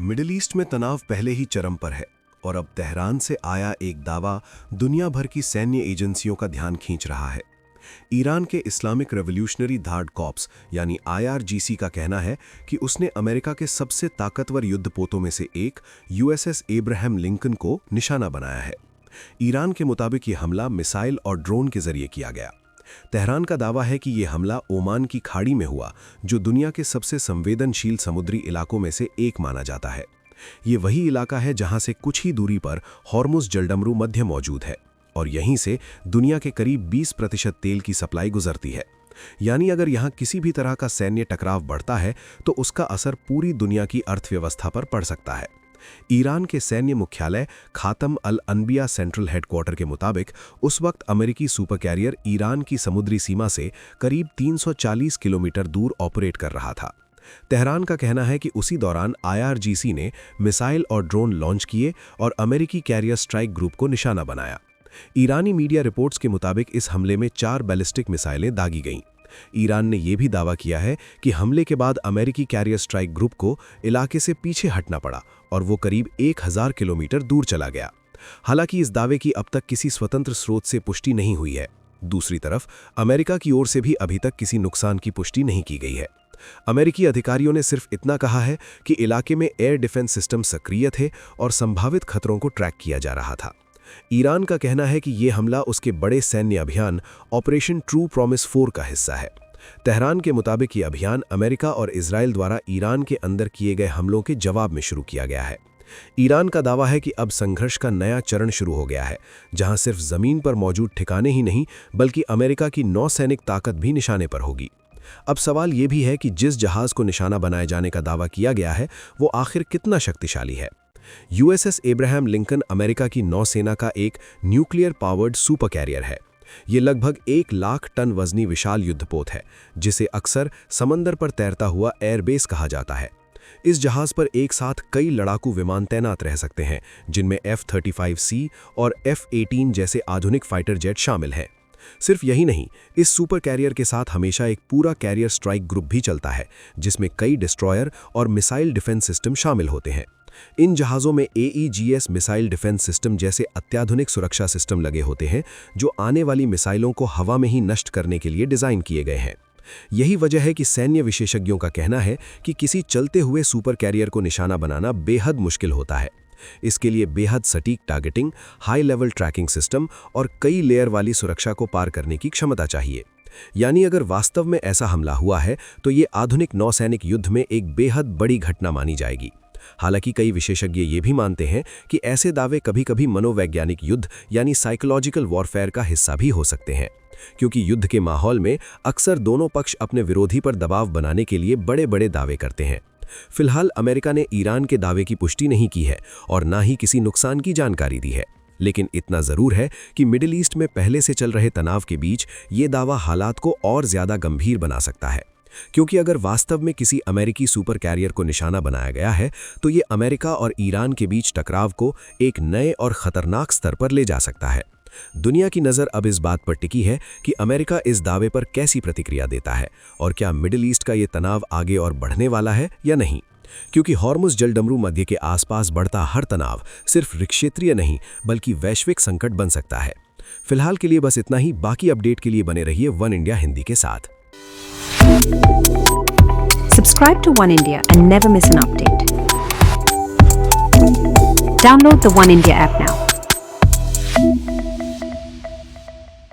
Middle east में तनाव पहले ही चरम पर है और अब तेहरान से आया एक दावा दुनिया भर की सैन्य एजेंसियों का ध्यान खींच रहा है। ईरान के इस्लामिक रेवोल्यूशनरी गार्ड कॉर्प्स यानी IRGC का कहना है कि उसने अमेरिका के सबसे ताकतवर युद्धपोतों में से एक USS एब्राहम लिंकन को निशाना बनाया है। ईरान के मुताबिक ये हमला मिसाइल और ड्रोन के जरिए किया गया। तेहरान का दावा है कि यह हमला ओमान की खाड़ी में हुआ, जो दुनिया के सबसे संवेदनशील समुद्री इलाकों में से एक माना जाता है। ये वही इलाका है जहां से कुछ ही दूरी पर हॉर्मुज़ जलडमरू मध्य मौजूद है और यहीं से दुनिया के करीब 20% तेल की सप्लाई गुजरती है। यानी अगर यहां किसी भी तरह का सैन्य टकराव बढ़ता है तो उसका असर पूरी दुनिया की अर्थव्यवस्था पर पड़ सकता है। ईरान के सैन्य मुख्यालय खातम अल अनबिया सेंट्रल हेडक्वार्टर के मुताबिक उस वक्त अमेरिकी सुपर कैरियर ईरान की समुद्री सीमा से करीब 340 किलोमीटर दूर ऑपरेट कर रहा था। तेहरान का कहना है कि उसी दौरान IRGC ने मिसाइल और ड्रोन लॉन्च किए और अमेरिकी कैरियर स्ट्राइक ग्रुप को निशाना बनाया। ईरानी मीडिया रिपोर्ट्स के मुताबिक इस हमले में 4 बैलिस्टिक मिसाइलें दागी गईं। ईरान ने यह भी दावा किया है कि हमले के बाद अमेरिकी कैरियर स्ट्राइक ग्रुप को इलाके से पीछे हटना पड़ा और वो करीब 1000 किलोमीटर दूर चला गया। हालांकि इस दावे की अब तक किसी स्वतंत्र स्रोत से पुष्टि नहीं हुई है। दूसरी तरफ अमेरिका की ओर से भी अभी तक किसी नुकसान की पुष्टि नहीं की गई है। अमेरिकी अधिकारियों ने सिर्फ इतना कहा है कि इलाके में एयर डिफेंस सिस्टम सक्रिय थे और संभावित खतरों को ट्रैक किया जा रहा था। ईरान का कहना है कि यह हमला उसके बड़े सैन्य अभियान ऑपरेशन ट्रू प्रॉमिस 4 का हिस्सा है। तेहरान के मुताबिक ये अभियान अमेरिका और इजराइल द्वारा ईरान के अंदर किए गए हमलों के जवाब में शुरू किया गया है। ईरान का दावा है कि अब संघर्ष का नया चरण शुरू हो गया है, जहां सिर्फ जमीन पर मौजूद ठिकाने ही नहीं बल्कि अमेरिका की नौसैनिक ताकत भी निशाने पर होगी। अब सवाल ये भी है कि जिस जहाज को निशाना बनाए जाने का दावा किया गया है वो आखिर कितना शक्तिशाली है। USS एब्राहम लिंकन अमेरिका की नौसेना का एक न्यूक्लियर पावर्ड सुपर कैरियर है। ये लगभग 1 लाख टन वजनी विशाल युद्धपोत है, जिसे अक्सर समंदर पर तैरता हुआ एयरबेस कहा जाता है। इस जहाज पर एक साथ कई लड़ाकू विमान तैनात रह सकते हैं, जिनमें F-35C और F-18 जैसे आधुनिक फाइटर जेट शामिल हैं। सिर्फ यही नहीं, इस सुपर कैरियर के साथ हमेशा एक पूरा कैरियर स्ट्राइक ग्रुप भी चलता है, जिसमें कई डिस्ट्रॉयर और मिसाइल डिफेंस सिस्टम शामिल होते हैं। इन जहाज़ों में AEGS मिसाइल डिफेंस सिस्टम जैसे अत्याधुनिक सुरक्षा सिस्टम लगे होते हैं, जो आने वाली मिसाइलों को हवा में ही नष्ट करने के लिए डिज़ाइन किए गए हैं। यही वजह है कि सैन्य विशेषज्ञों का कहना है कि किसी चलते हुए सुपर कैरियर को निशाना बनाना बेहद मुश्किल होता है। इसके लिए बेहद सटीक targeting, high level tracking system और कई लेयर वाली सुरक्षा को पार करने की क्षमता चाहिए। यानी अगर वास्तव में ऐसा हमला हुआ है तो ये आधुनिक नौसैनिक युद्ध में एक बेहद बड़ी घटना मानी जाएगी। हालांकि कई विशेषज्ञ ये भी मानते हैं कि ऐसे दावे कभी-कभी मनोवैज्ञानिक युद्ध यानी साइकोलॉजिकल वॉरफेयर का हिस्सा भी हो सकते हैं, क्योंकि युद्ध के माहौल में अक्सर दोनों पक्ष अपने विरोधी पर दबाव बनाने के लिए बड़े-बड़े दावे करते हैं। फिलहाल अमेरिका ने ईरान के दावे की पुष्टि नहीं की है और ना ही किसी नुकसान की जानकारी दी है, लेकिन इतना जरूर है कि मिडिल ईस्ट में पहले से चल रहे तनाव के बीच ये दावा हालात को और ज्यादा गंभीर बना सकता है। क्योंकि अगर वास्तव में किसी अमेरिकी सुपर कैरियर को निशाना बनाया गया है तो ये अमेरिका और ईरान के बीच टकराव को एक नए और खतरनाक स्तर पर ले जा सकता है। दुनिया की नज़र अब इस बात पर टिकी है कि अमेरिका इस दावे पर कैसी प्रतिक्रिया देता है और क्या मिडिल ईस्ट का ये तनाव आगे और बढ़ने वाला है या नहीं। क्योंकि हॉर्मुज़ जलडमरू मध्य के आसपास बढ़ता हर तनाव सिर्फ क्षेत्रीय नहीं बल्कि वैश्विक संकट बन सकता है। फिलहाल के लिए बस इतना ही। बाकी अपडेट के लिए बने रहिए वन इंडिया हिंदी के साथ। Subscribe to One India and never miss an update. Download the One India app now.